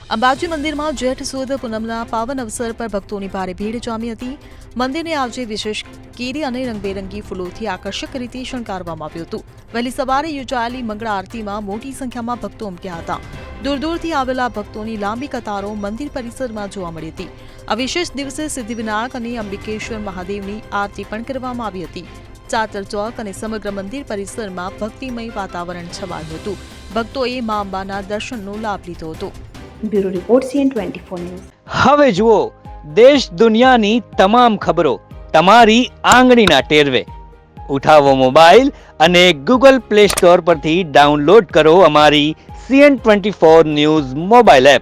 અંબાજી મંદિરમાં જેઠ સુદ પૂનમના પાવન અવસર પર ભક્તોની ભારે ભીડ જામી હતી. મંદિરને આજે વિશેષ કેરી અને રંગબેરંગી ફૂલોથી આકર્ષક રીતે શણગારવામાં આવ્યું હતું. વહેલી સવારે યોજાયેલી મંગળા આરતીમાં મોટી સંખ્યામાં ભક્તો ઉમટ્યા હતા. દૂર દૂરથી આવેલા ભક્તોની લાંબી કતારો મંદિર પરિસરમાં જોવા મળી હતી. આ વિશેષ દિવસે સિદ્ધિવિનાયક અને અંબિકેશ્વર મહાદેવની આરતી પણ કરવામાં આવી હતી. ચાચર ચોક અને સમગ્ર મંદિર પરિસરમાં ભક્તિમય વાતાવરણ છવાયું હતું. ભક્તોએ મા અંબાના દર્શનનો લાભ લીધો હતો. Bureau report CN24 news. હવે જુઓ દેશ દુનિયાની તમામ ખબરો તમારી આંગળીના ટેરવે. ઉઠાવો મોબાઈલ અને Google Play Store પરથી ડાઉનલોડ કરો અમારી CN24 ન્યૂઝ મોબાઈલ એપ.